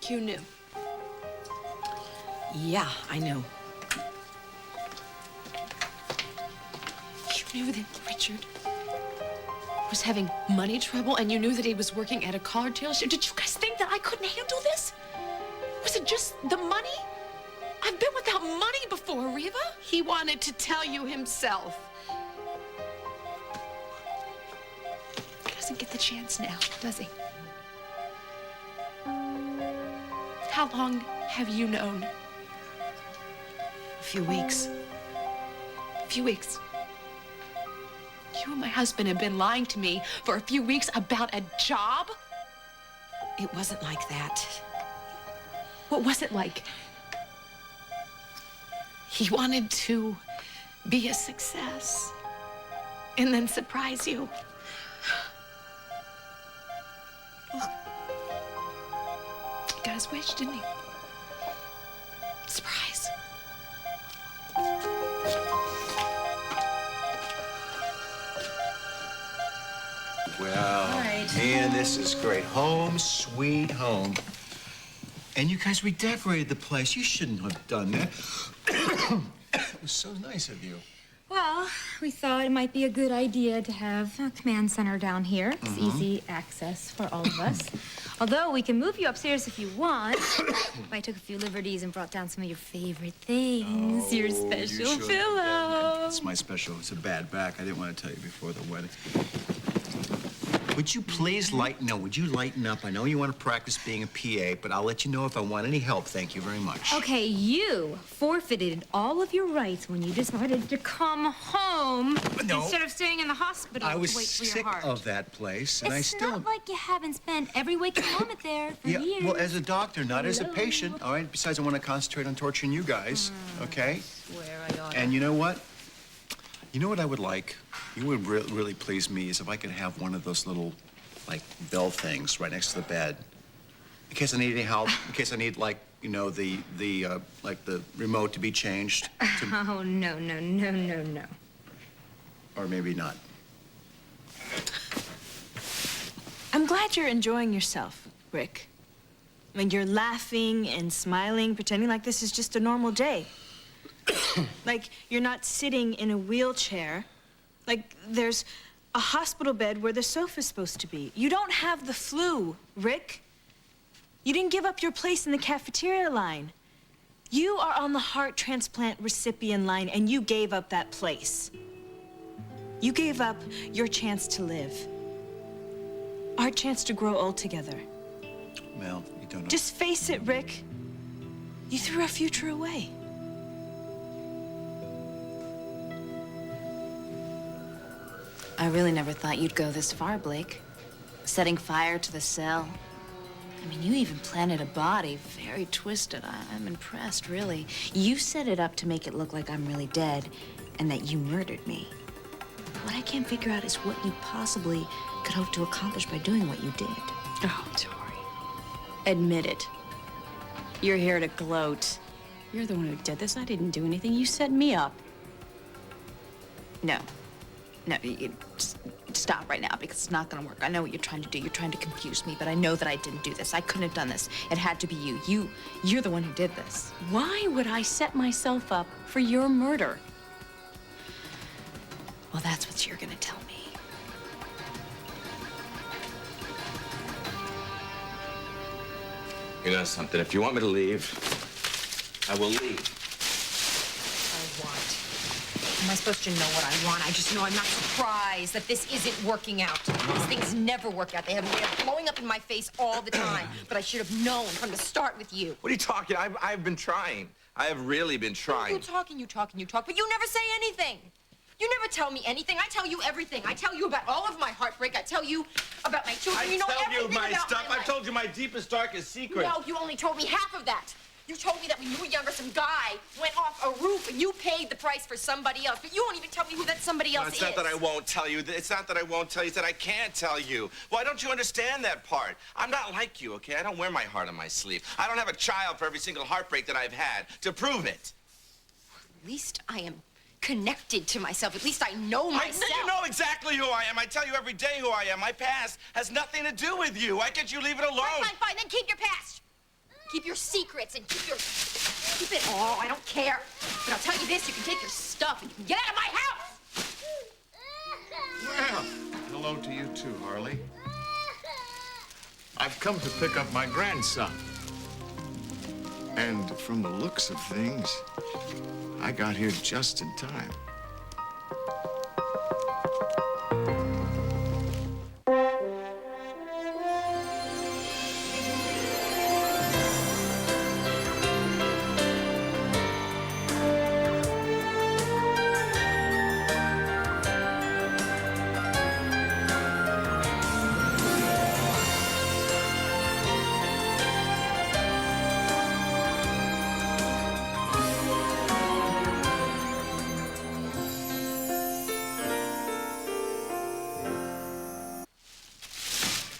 You knew. Yeah, I knew. You knew that Richard was having money trouble, and you knew that he was working at a car dealership. Did you guys think that I couldn't handle this? Was it just the money? I've been without money before, Reva. He wanted to tell you himself. He doesn't get the chance now, does he? How long have you known? A few weeks. A few weeks. You and my husband have been lying to me for a few weeks about a job? It wasn't like that. What was it like? He wanted to be a success and then surprise you. Look. He got his wish, didn't he? Surprise. Well, man, this is great. Home, sweet home. And you guys redecorated the place. You shouldn't have done that. It was so nice of you. Well, we thought it might be a good idea to have a command center down here. It's easy access for all of us. Although we can move you upstairs if you want. I took a few liberties and brought down some of your favorite things. Your special pillow. It's my special. It's a bad back. I didn't want to tell you before the wedding. Would you please lighten up? I know you want to practice being a PA, but I'll let you know if I want any help. Thank you very much. Okay, you forfeited all of your rights when you decided to come home instead of staying in the hospital I was to wait for your sick heart. of that place, and I It's still... not like you haven't spent every waking moment there for years. Well, as a doctor, not as a patient, all right? Besides, I want to concentrate on torturing you guys, okay? I swear I ought to. And you know what? You know what I would like? You would really please me is if I could have one of those little, like, bell things right next to the bed. In case I need any help, in case I need, like, you know, the remote to be changed. Oh, no. Or maybe not. I'm glad you're enjoying yourself, Rick. I mean, you're laughing and smiling, pretending like this is just a normal day. Like, you're not sitting in a wheelchair. Like, there's a hospital bed where the sofa's supposed to be. You don't have the flu, Rick. You didn't give up your place in the cafeteria line. You are on the heart transplant recipient line, and you gave up that place. You gave up your chance to live. Our chance to grow old together. Mel, you don't know. Just face it, Rick. You threw our future away. I really never thought you'd go this far, Blake. Setting fire to the cell. I mean, you even planted a body, very twisted. I'm impressed, really. You set it up to make it look like I'm really dead and that you murdered me. What I can't figure out is what you possibly could hope to accomplish by doing what you did. Oh, Tori. Admit it. You're here to gloat. You're the one who did this. I didn't do anything. You set me up. No, you just stop right now because it's not gonna work. I know what you're trying to do. You're trying to confuse me, but I know that I didn't do this. I couldn't have done this. It had to be you. You're the one who did this. Why would I set myself up for your murder? Well, that's what you're gonna tell me. You know something, if you want me to leave, I will leave. Am I supposed to know what I want? I just know I'm not surprised that this isn't working out. These things never work out. They have a way of blowing up in my face all the time. But I should have known from the start with you. What are you talking? I've been trying. I have really been trying. You talk, but you never say anything. You never tell me anything. I tell you everything. I tell you about all of my heartbreak. I tell you about my children. You know everything about my stuff. life. I've told you my deepest, darkest secrets. No, you only told me half of that. You told me that when you were younger, some guy went off a roof and you paid the price for somebody else. But you won't even tell me who that somebody else is. It's not that I won't tell you. It's not that I won't tell you. It's that I can't tell you. Why don't you understand that part? I'm not like you, okay? I don't wear my heart on my sleeve. I don't have a child for every single heartbreak that I've had to prove it. At least I am connected to myself. At least I know myself. You know exactly who I am. I tell you every day who I am. My past has nothing to do with you. Why can't you leave it alone? Fine. Then keep your past. Keep your secrets and keep it all. I don't care. But I'll tell you this, you can take your stuff and you can get out of my house! Well, hello to you too, Harley. I've come to pick up my grandson. And from the looks of things, I got here just in time.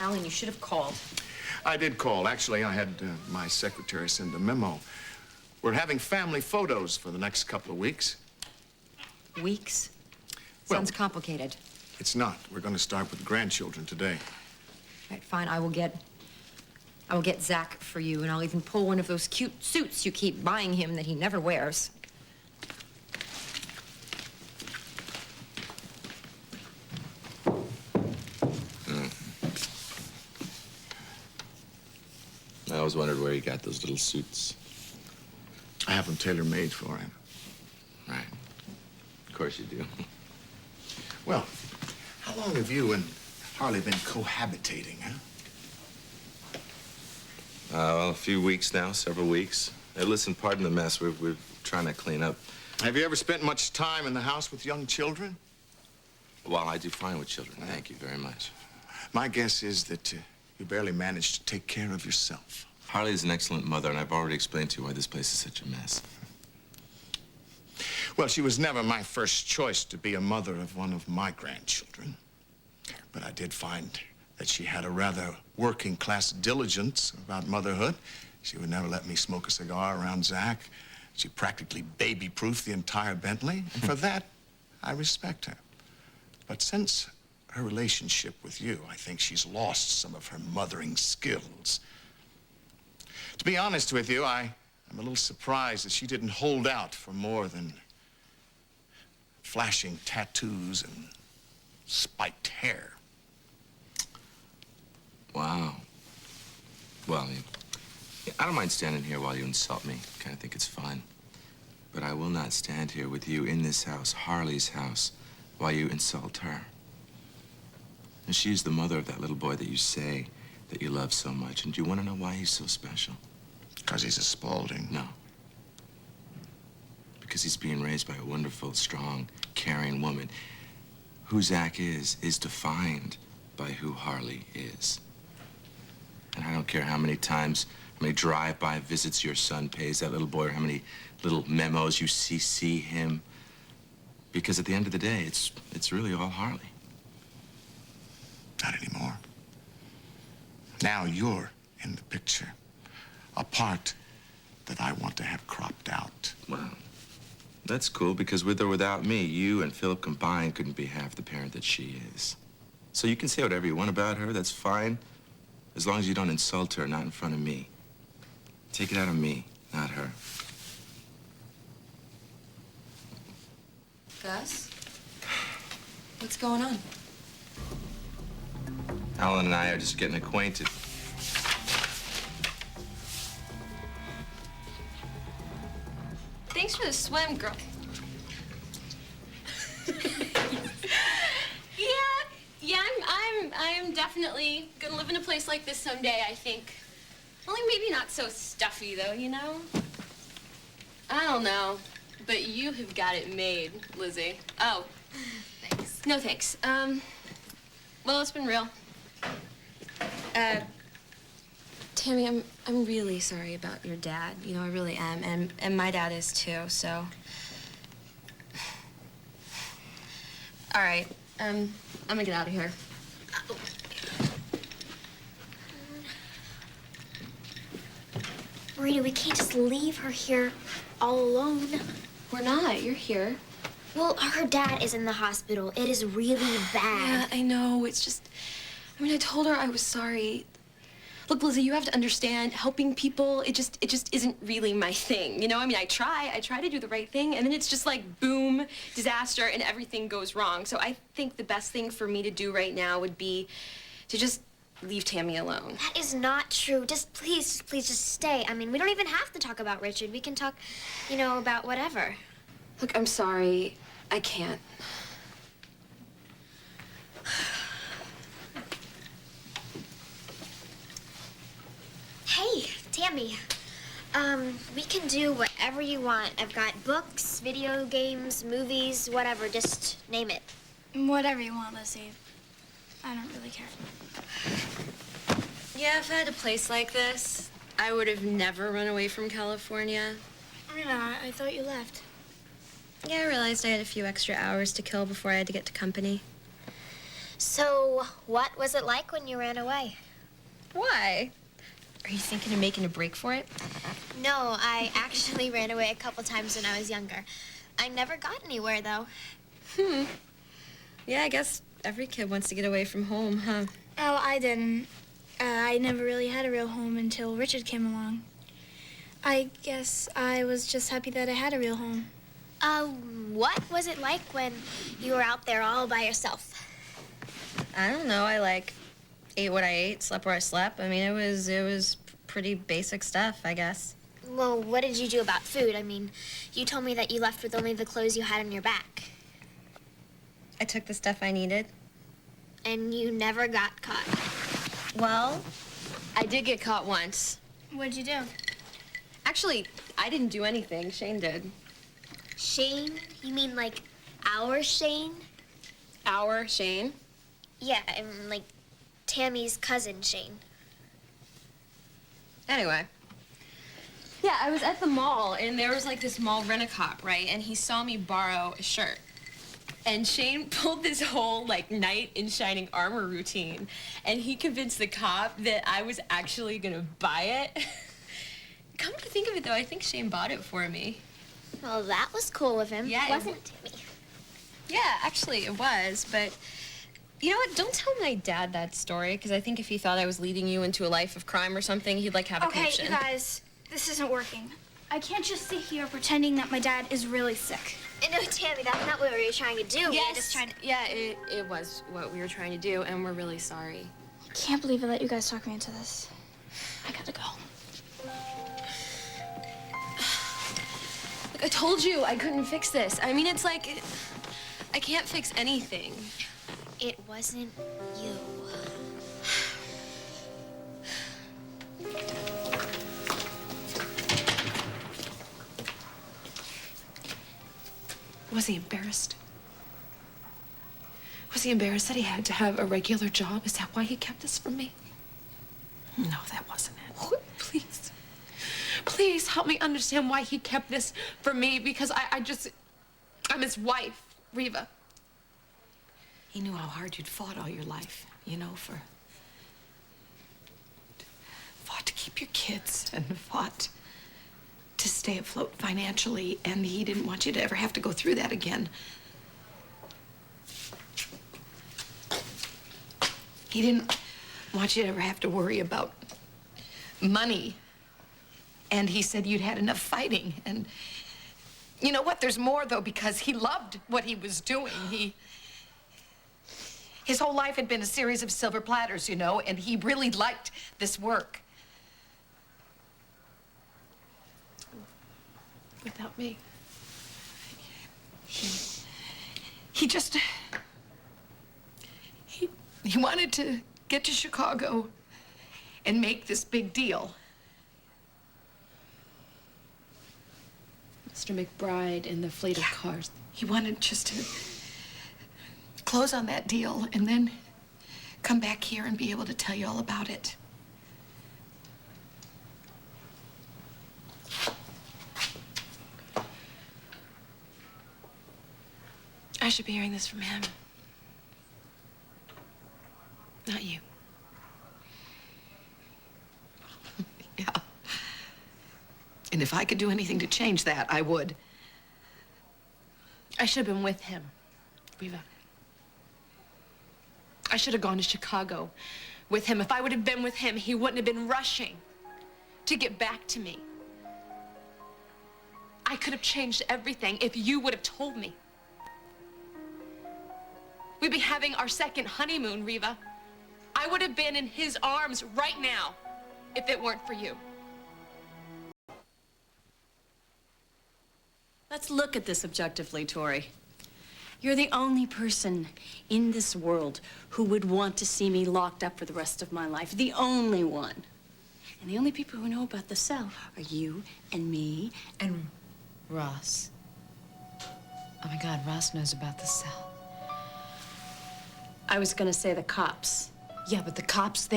Alan, you should have called. I did call. Actually, I had my secretary send a memo. We're having family photos for the next couple of weeks. Weeks? Well, Sounds complicated. It's not. We're going to start with grandchildren today. Right, fine. I will get Zach for you, and I'll even pull one of those cute suits you keep buying him that he never wears. I always wondered where he got those little suits. I have them tailor-made for him. Right. Of course you do. Well, how long have you and Harley been cohabitating, huh? Well, a few weeks now, several weeks. Hey, listen, pardon the mess. We're trying to clean up. Have you ever spent much time in the house with young children? Well, I do fine with children. Thank you very much. My guess is that you barely managed to take care of yourself. Harley is an excellent mother, and I've already explained to you why this place is such a mess. Well, she was never my first choice to be a mother of one of my grandchildren. But I did find that she had a rather working-class diligence about motherhood. She would never let me smoke a cigar around Zach. She practically baby-proofed the entire Bentley, and for that, I respect her. But since her relationship with you, I think she's lost some of her mothering skills. To be honest with you, I'm a little surprised that she didn't hold out for more than flashing tattoos and spiked hair. Wow. Well, I don't mind standing here while you insult me. Kind of think it's fun. But I will not stand here with you in this house, Harley's house, while you insult her. And she's the mother of that little boy that you say that you love so much. And do you want to know why he's so special? Because he's a Spaulding. No. Because he's being raised by a wonderful, strong, caring woman. Who Zach is defined by who Harley is. And I don't care how many times, how many drive-by visits your son pays that little boy, or how many little memos you CC him. Because at the end of the day, it's really all Harley. Not anymore. Now you're in the picture. A part that I want to have cropped out. Well, that's cool, because with or without me, you and Philip combined couldn't be half the parent that she is. So you can say whatever you want about her, that's fine, as long as you don't insult her, not in front of me. Take it out of me, not her. Gus? What's going on? Alan and I are just getting acquainted. Thanks for the swim, girl. I'm definitely gonna live in a place like this someday, I think. Only maybe not so stuffy, though, you know? I don't know, but you have got it made, Lizzie. Oh. Thanks. No thanks. Well, it's been real. Tammy, I'm really sorry about your dad. You know, I really am, and my dad is too, so. All right, I'm gonna get out of here. Rita, we can't just leave her here all alone. We're not. You're here. Well, her dad is in the hospital. It is really bad. Yeah, I know. It's just, I mean, I told her I was sorry. Look, Lizzie, you have to understand, helping people, it just isn't really my thing, you know? I mean, I try to do the right thing, and then it's just like, boom, disaster, and everything goes wrong. So I think the best thing for me to do right now would be to just leave Tammy alone. That is not true. Just please just stay. I mean, we don't even have to talk about Richard. We can talk, you know, about whatever. Look, I'm sorry. I can't. Hey, Tammy. We can do whatever you want. I've got books, video games, movies, whatever. Just name it. Whatever you want, Lizzie. I don't really care. Yeah, if I had a place like this, I would have never run away from California. Yeah, I thought you left. Yeah, I realized I had a few extra hours to kill before I had to get to company. So, what was it like when you ran away? Why? Are you thinking of making a break for it? No, I actually ran away a couple times when I was younger. I never got anywhere, though. Yeah, I guess every kid wants to get away from home, huh? Oh, I didn't. I never really had a real home until Richard came along. I guess I was just happy that I had a real home. What was it like when you were out there all by yourself? I don't know. I ate what I ate, slept where I slept. I mean, it was pretty basic stuff, I guess. Well, what did you do about food? I mean, you told me that you left with only the clothes you had on your back. I took the stuff I needed. And you never got caught. Well, I did get caught once. What'd you do? Actually, I didn't do anything. Shane did. Shane? You mean like our Shane? Our Shane? Yeah, and like Tammy's cousin Shane. Anyway. Yeah, I was at the mall, and there was like this mall rent-a-cop, right? And he saw me borrow a shirt. And Shane pulled this whole, like, knight in shining armor routine. And he convinced the cop that I was actually gonna buy it. Come to think of it, though, I think Shane bought it for me. Well, that was cool of him, Yeah, wasn't it, Tammy? Yeah, actually, it was, but... You know what? Don't tell my dad that story, because I think if he thought I was leading you into a life of crime or something, he'd, like, have a conniption. Okay, you guys, this isn't working. I can't just sit here pretending that my dad is really sick. No, Tammy, that's not what we were trying to do. We were just trying to... Yeah, it was what we were trying to do, and we're really sorry. I can't believe I let you guys talk me into this. I gotta go. Look, I told you I couldn't fix this. I mean, it's like, I can't fix anything. It wasn't you. Was he embarrassed? Was he embarrassed that he had to have a regular job? Is that why he kept this from me? No, that wasn't it. Oh, please. Please help me understand why he kept this from me, because I'm his wife, Reva. He knew how hard you'd fought all your life, you know, fought to keep your kids and fought to stay afloat financially, and he didn't want you to ever have to go through that again. He didn't want you to ever have to worry about money. And he said you'd had enough fighting. And you know what? There's more, though, because he loved what he was doing. His whole life had been a series of silver platters, you know, and he really liked this work. Without me. He just... He wanted to get to Chicago and make this big deal. Mr. McBride and the fleet of cars. He wanted just to close on that deal and then come back here and be able to tell you all about it. I should be hearing this from him. Not you. Yeah. And if I could do anything to change that, I would. I should have been with him, Reva. I should have gone to Chicago with him. If I would have been with him, he wouldn't have been rushing to get back to me. I could have changed everything if you would have told me. We'd be having our second honeymoon, Reva. I would have been in his arms right now if it weren't for you. Let's look at this objectively, Tori. You're the only person in this world who would want to see me locked up for the rest of my life. The only one. And the only people who know about the cell are you and me and Ross. Oh my God, Ross knows about the cell. I was gonna say the cops. Yeah, but the cops,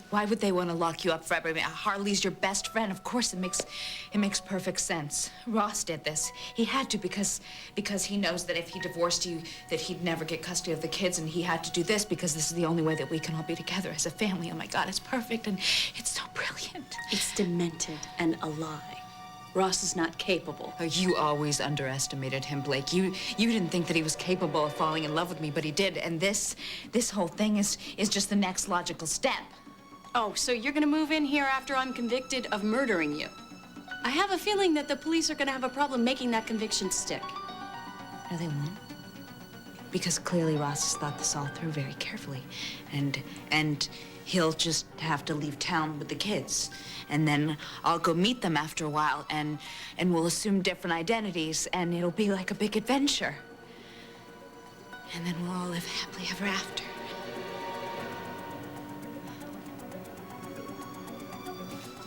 why would they want to lock you up forever? I mean, Harley's your best friend. Of course, it makes perfect sense. Ross did this. He had to because he knows that if he divorced you, that he'd never get custody of the kids, and he had to do this because this is the only way that we can all be together as a family. Oh my God, it's perfect, and it's so brilliant. It's demented and a lie. Ross is not capable. Oh, you always underestimated him, Blake. You didn't think that he was capable of falling in love with me, but he did. And this whole thing is just the next logical step. Oh, so you're gonna move in here after I'm convicted of murdering you? I have a feeling that the police are gonna have a problem making that conviction stick. No, they won't. Because clearly Ross has thought this all through very carefully. And he'll just have to leave town with the kids. And then I'll go meet them after a while, and we'll assume different identities, and it'll be like a big adventure. And then we'll all live happily ever after.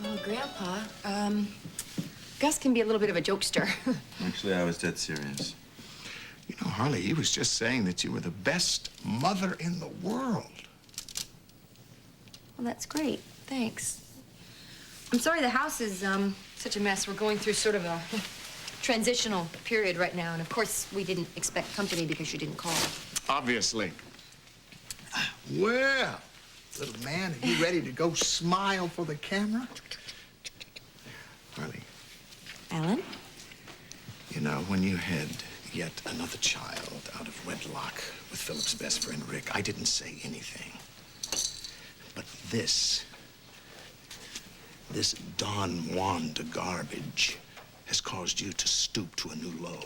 Well, Grandpa, Gus can be a little bit of a jokester. Actually, I was dead serious. You know, Harley, he was just saying that you were the best mother in the world. Well, that's great. Thanks. I'm sorry the house is such a mess. We're going through sort of a transitional period right now, and of course we didn't expect company because you didn't call. Obviously. Well, little man, are you ready to go smile for the camera? Harley. Alan? You know, when you had yet another child out of wedlock with Philip's best friend, Rick, I didn't say anything. But this Don Juan de garbage has caused you to stoop to a new low.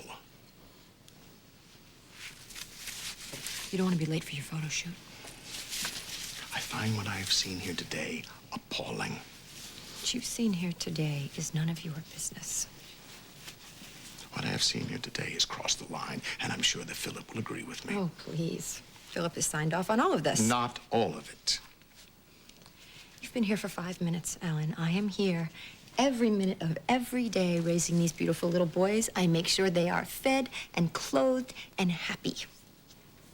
You don't want to be late for your photo shoot. I find what I have seen here today appalling. What you've seen here today is none of your business. What I have seen here today has crossed the line, and I'm sure that Philip will agree with me. Oh, please. Philip has signed off on all of this. Not all of it. You've been here for 5 minutes, Alan. I am here every minute of every day raising these beautiful little boys. I make sure they are fed and clothed and happy.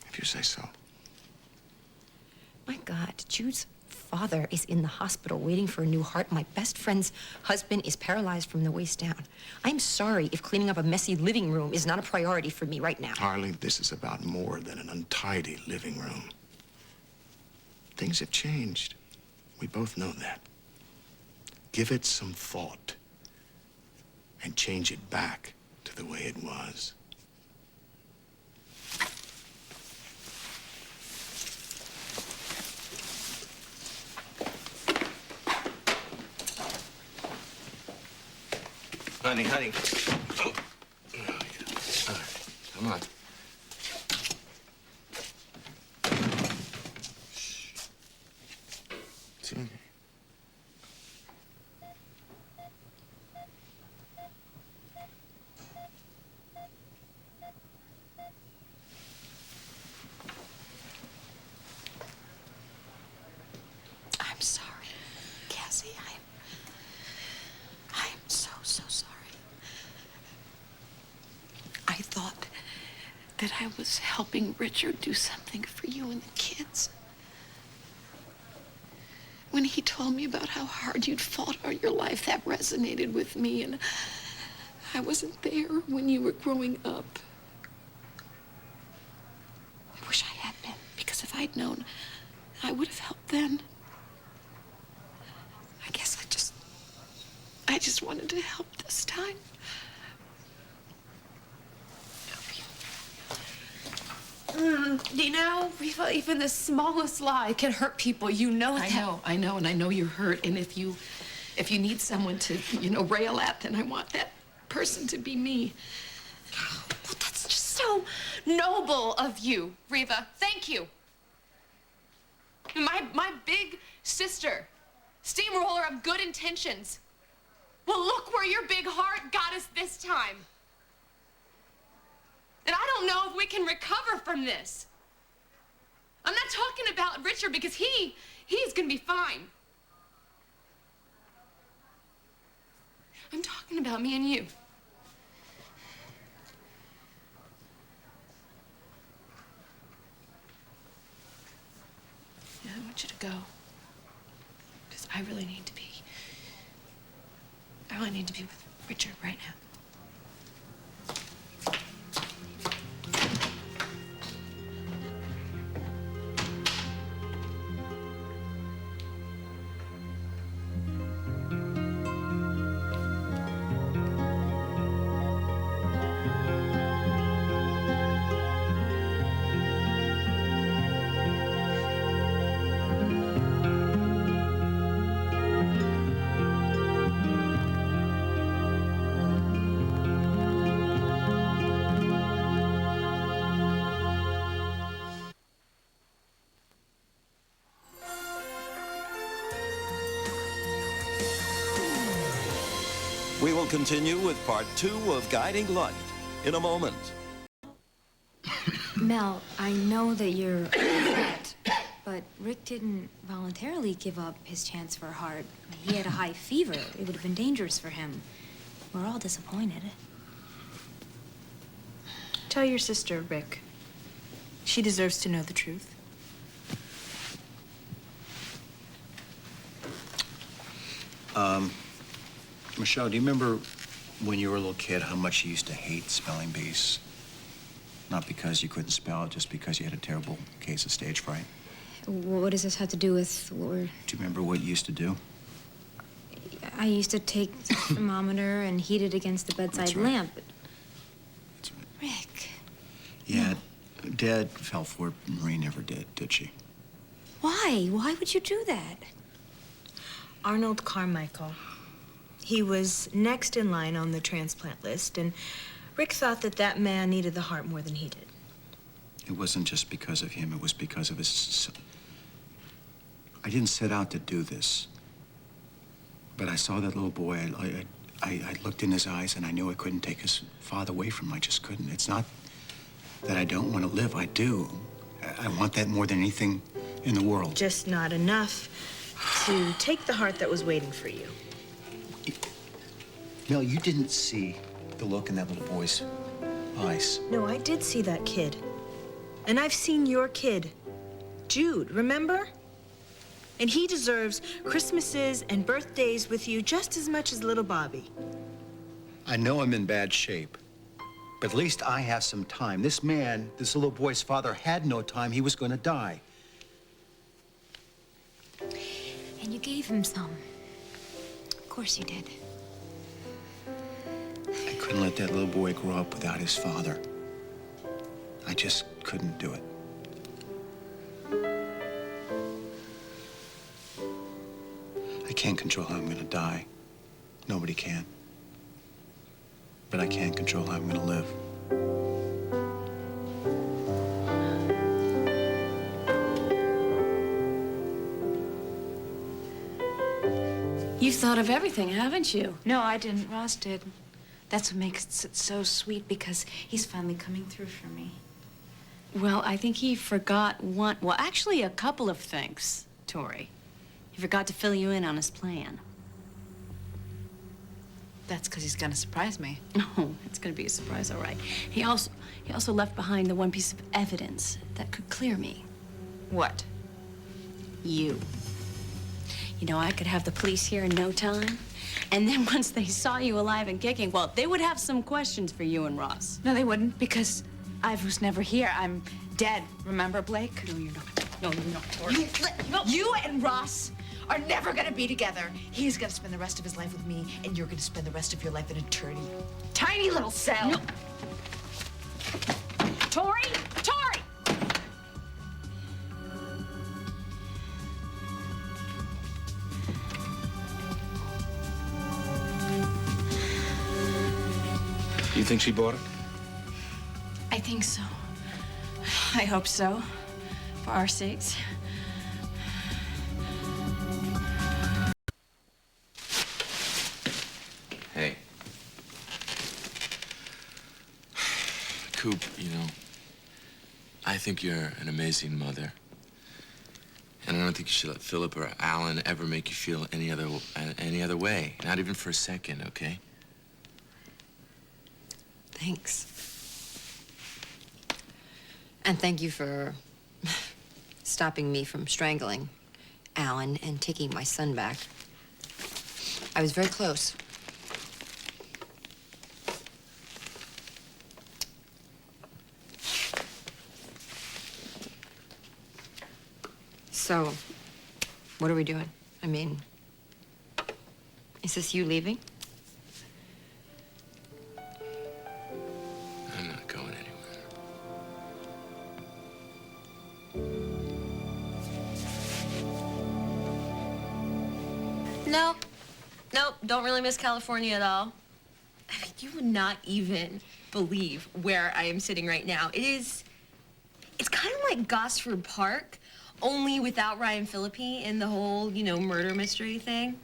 If you say so. My God, Jude's father is in the hospital waiting for a new heart. My best friend's husband is paralyzed from the waist down. I'm sorry if cleaning up a messy living room is not a priority for me right now. Harley, this is about more than an untidy living room. Things have changed. We both know that. Give it some thought and change it back to the way it was. Honey. Oh, yeah. All right, come on. Shh. It's okay. I'm sorry, Cassie. I am so sorry. I thought that I was helping Richard do something for you and the kids. When he told me about how hard you'd fought all your life, that resonated with me, and I wasn't there when you were growing up. I wish I had been, because if I'd known, I would have helped then. I guess I just wanted to help this time. You know, Reva, even the smallest lie can hurt people. You know that. I know, and I know you're hurt. And if you need someone to, rail at, then I want that person to be me. Well, that's just so noble of you, Reva. Thank you. My big sister, steamroller of good intentions. Well, look where your big heart got us this time. And I don't know if we can recover from this. I'm not talking about Richard because he's gonna be fine. I'm talking about me and you. Yeah, I want you to go. Because I really need to be with Richard right now. We will continue with part 2 of Guiding Light in a moment. Mel, I know that you're upset, but Rick didn't voluntarily give up his chance for a heart. He had a high fever. It would have been dangerous for him. We're all disappointed. Tell your sister, Rick. She deserves to know the truth. Michelle, do you remember when you were a little kid how much you used to hate spelling bees? Not because you couldn't spell, just because you had a terrible case of stage fright. What does this have to do with what we're... Do you remember what you used to do? I used to take the thermometer and heat it against the bedside lamp. That's right. Rick. Yeah, Dad fell for it. Marie never did she? Why? Why would you do that? Arnold Carmichael. He was next in line on the transplant list, and Rick thought that man needed the heart more than he did. It wasn't just because of him, it was because of his... I didn't set out to do this. But I saw that little boy, I looked in his eyes and I knew I couldn't take his father away from him. I just couldn't. It's not that I don't want to live, I do. I want that more than anything in the world. Just not enough to take the heart that was waiting for you. Mel, you didn't see the look in that little boy's eyes. No, I did see that kid. And I've seen your kid, Jude, remember? And he deserves Christmases and birthdays with you just as much as little Bobby. I know I'm in bad shape, but at least I have some time. This man, this little boy's father, had no time. He was going to die. And you gave him some. Of course you did. I couldn't let that little boy grow up without his father. I just couldn't do it. I can't control how I'm going to die. Nobody can. But I can control how I'm going to live. You've thought of everything, haven't you? No, I didn't. Ross did. That's what makes it so sweet, because he's finally coming through for me. Well, I think he forgot well, actually a couple of things, Tori. He forgot to fill you in on his plan. That's because he's gonna surprise me. Oh, it's gonna be a surprise, all right. He also left behind the one piece of evidence that could clear me. What? You. You know, I could have the police here in no time. And then once they saw you alive and kicking, well, they would have some questions for you and Ross. No, they wouldn't, because I was never here. I'm dead. Remember, Blake? No, you're not. No, you're not, Tori. You and Ross are never gonna be together. He's gonna spend the rest of his life with me, and you're gonna spend the rest of your life in a tiny little cell. No. Tori! Tori! You think she bought it? I think so. I hope so. For our sakes. Hey. Coop, you know, I think you're an amazing mother. And I don't think you should let Philip or Alan ever make you feel any other way. Not even for a second, okay? Thanks. And thank you for stopping me from strangling Alan and taking my son back. I was very close. So, what are we doing? I mean, is this you leaving? I'm not going anywhere. No. Nope, don't really miss California at all. I mean, you would not even believe where I am sitting right now. It's kind of like Gosford Park, only without Ryan Phillippe and the whole, murder mystery thing.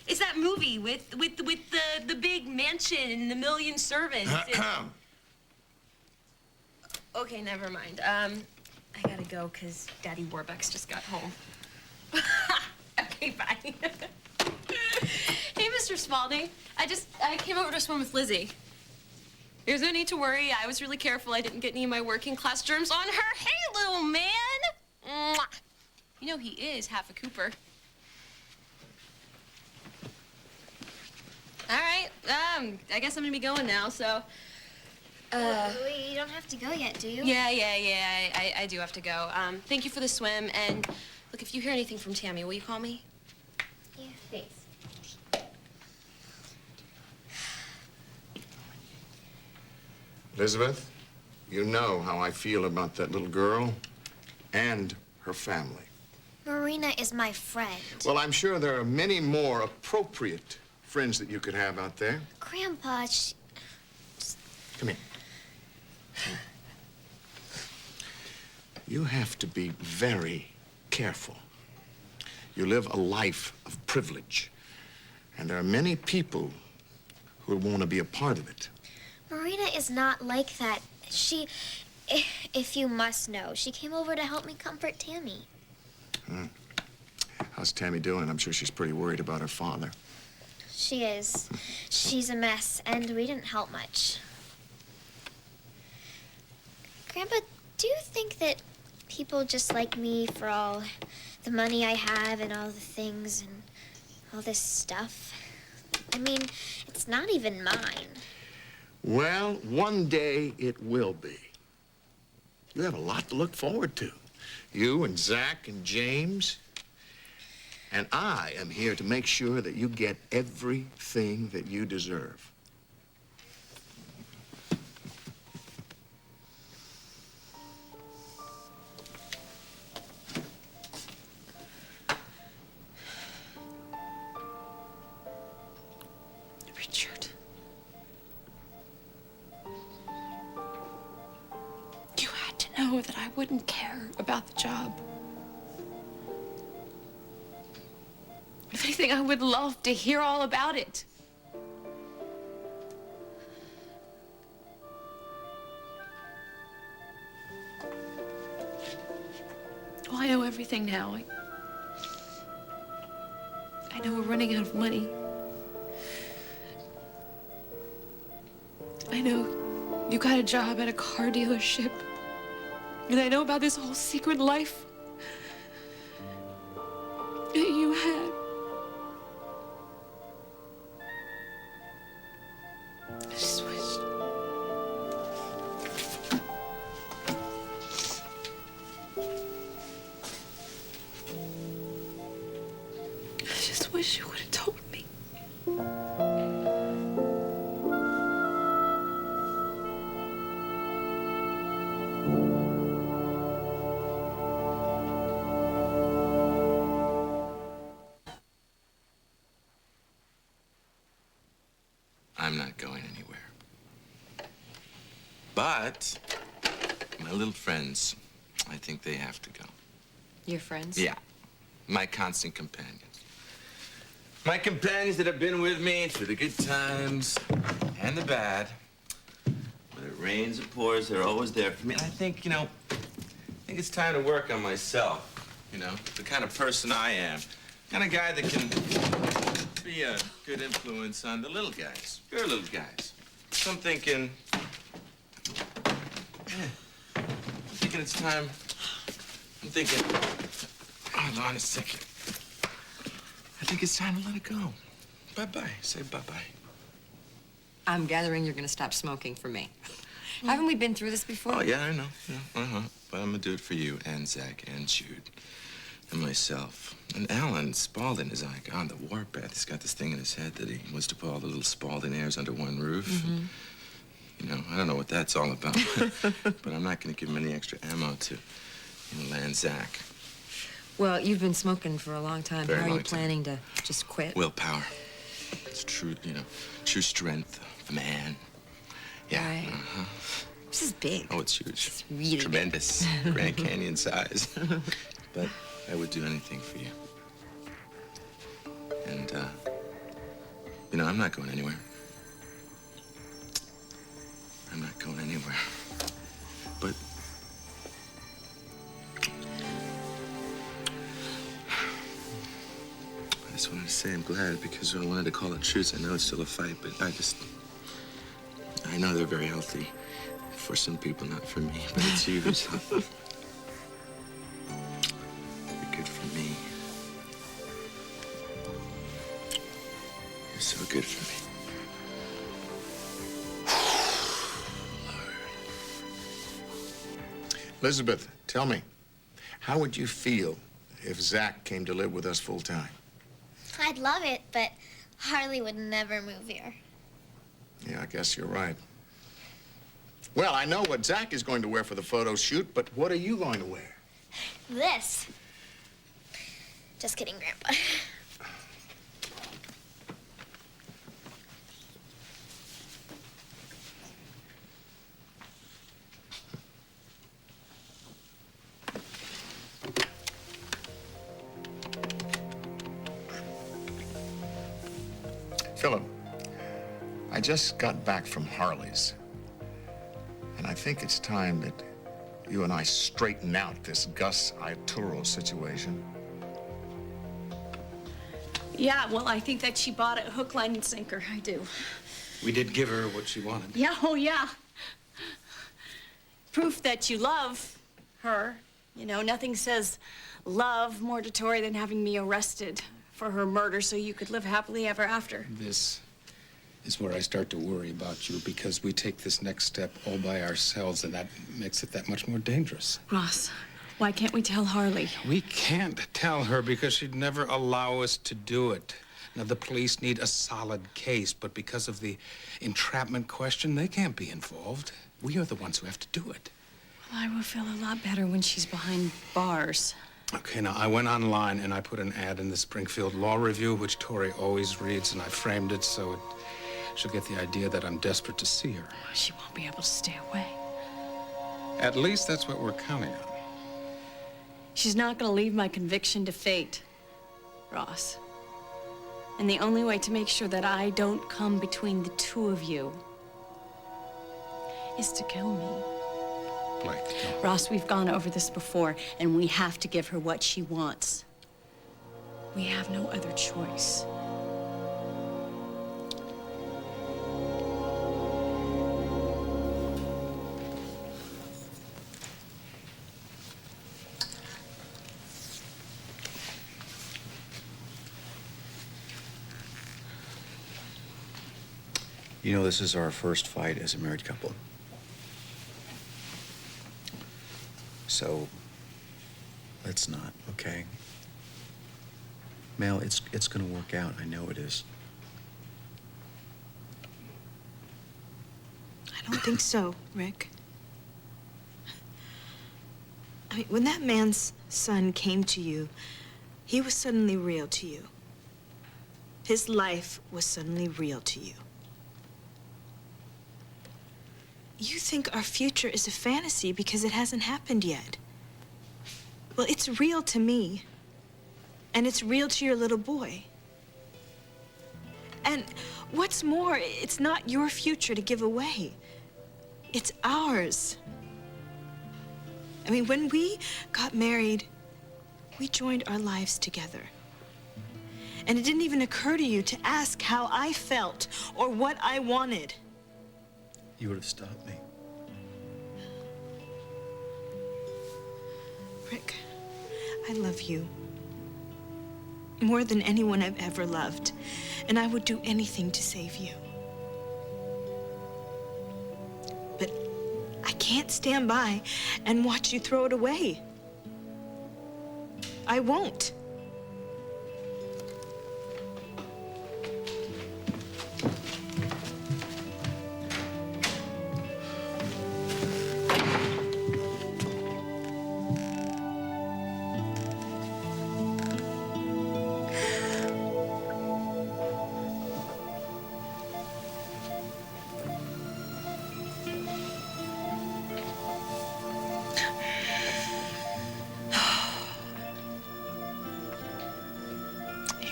It's that movie with the big mansion and the million servants. Okay, never mind. I gotta go because Daddy Warbucks just got home. Okay, bye. Hey, Mr. Spaulding. I came over to swim with Lizzie. There's no need to worry. I was really careful. I didn't get any of my working class germs on her. Hey, little man. Mwah. You know he is half a Cooper. All right. I guess I'm gonna be going now. So. You don't have to go yet, do you? Yeah. I do have to go. Thank you for the swim. And look, if you hear anything from Tammy, will you call me? Yeah. Thanks. Elizabeth, you know how I feel about that little girl and her family. Marina is my friend. Well, I'm sure there are many more appropriate friends that you could have out there. Grandpa, Come here. You have to be very careful. You live a life of privilege, and there are many people who want to be a part of it. Marina is not like that. If you must know, she came over to help me comfort Tammy. How's Tammy doing? I'm sure she's pretty worried about her father. She is. She's a mess, and we didn't help much. Grandpa, do you think that people just like me for all the money I have and all the things and all this stuff? I mean, it's not even mine. Well, one day it will be. You have a lot to look forward to. You and Zach and James. And I am here to make sure that you get everything that you deserve. Richard. You had to know that I wouldn't care about the job. If anything, I would love to hear all about it. Well, I know everything now. I know we're running out of money. I know you got a job at a car dealership. And I know about this whole secret life that you had. I just wish. I just wish you would have told me. I'm not going anywhere. But my little friends, I think they have to go. Your friends? Yeah. My constant companions. My companions that have been with me through the good times and the bad. Whether it rains or pours, they're always there for me. And I think, I think it's time to work on myself, the kind of person I am. The kind of guy that can be a good influence on the little guys, your little guys. So I'm thinking it's time. I'm thinking, hold on a second. I think it's time to let it go. Bye-bye. Say bye-bye. I'm gathering you're gonna stop smoking for me. Haven't we been through this before? Oh, yeah, I know. Yeah, But I'm gonna do it for you and Zach and Jude and myself. And Alan Spaulding is like on the warpath. He's got this thing in his head that he wants to put all the little Spaulding heirs under one roof. Mm-hmm. And, I don't know what that's all about. But I'm not gonna give him any extra ammo to, land Zach. Well, you've been smoking for a long time. Very How are you long time. planning to just quit? Willpower. It's true, true strength of a man. Yeah. Right. Uh-huh. This is big. Oh, it's huge. It's really tremendous. Grand Canyon size. But I would do anything for you. And, I'm not going anywhere. I'm not going anywhere. But I just wanted to say I'm glad because I wanted to call it truce. I know it's still a fight, but I know they're very healthy for some people, not for me, but it's you who's healthy. You're good for me. You're so good for me. Elizabeth, tell me, how would you feel if Zach came to live with us full time? I'd love it, but Harley would never move here. Yeah, I guess you're right. Well, I know what Zach is going to wear for the photo shoot, but what are you going to wear? This. Just kidding, Grandpa. Philip, I just got back from Harley's, and I think it's time that you and I straighten out this Gus Arturo situation. Yeah, well, I think that she bought it hook, line, and sinker. I do. We did give her what she wanted. Yeah, oh, yeah. Proof that you love her. Nothing says love more to Tori than having me arrested for her murder so you could live happily ever after. This is where I start to worry about you because we take this next step all by ourselves, and that makes it that much more dangerous. Ross, why can't we tell Harley? We can't tell her because she'd never allow us to do it. Now, the police need a solid case, but because of the entrapment question, they can't be involved. We are the ones who have to do it. Well, I will feel a lot better when she's behind bars. Okay, now, I went online and I put an ad in the Springfield Law Review, which Tori always reads, and I framed it so she'll get the idea that I'm desperate to see her. She won't be able to stay away. At least that's what we're counting on. She's not going to leave my conviction to fate, Ross. And the only way to make sure that I don't come between the two of you is to kill me. Blake, no. Ross, we've gone over this before, and we have to give her what she wants. We have no other choice. This is our first fight as a married couple. So, let's not, okay? Mel, it's gonna work out. I know it is. I don't think so, Rick. I mean, when that man's son came to you, he was suddenly real to you. His life was suddenly real to you. You think our future is a fantasy because it hasn't happened yet. Well, it's real to me. And it's real to your little boy. And what's more, it's not your future to give away. It's ours. I mean, when we got married, we joined our lives together. And it didn't even occur to you to ask how I felt or what I wanted. You would have stopped me. Rick, I love you. More than anyone I've ever loved. And I would do anything to save you. But I can't stand by and watch you throw it away. I won't.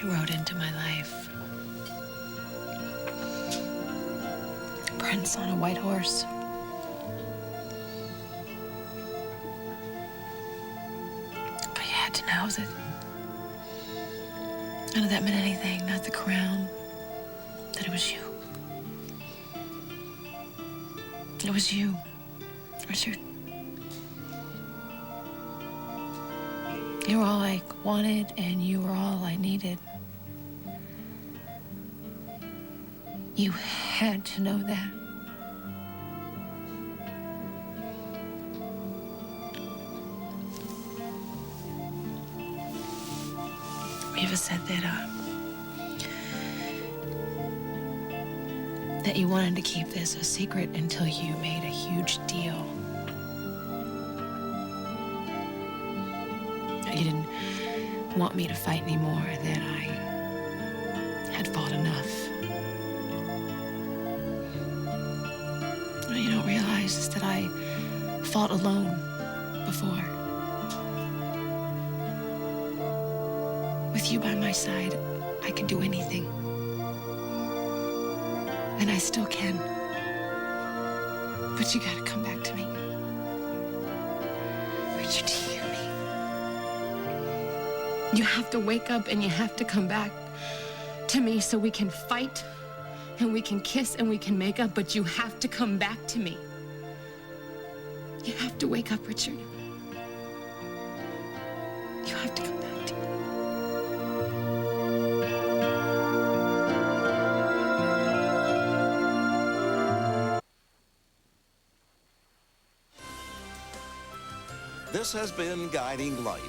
You rode into my life. Prince on a white horse. But you had to know that none of that meant anything, not the crown, that it was you. It was you, Richard. You were all I wanted, and you were all I needed. You had to know that. Reva said that you wanted to keep this a secret until you made a huge deal. You didn't want me to fight anymore, that I had fought enough. What you don't realize is that I fought alone before. With you by my side, I could do anything. And I still can. But you gotta come back to me. Richard, do you hear me? You have to wake up and you have to come back to me so we can fight and we can kiss and we can make up, but you have to come back to me. You have to wake up, Richard. You have to come back to me. This has been Guiding Light.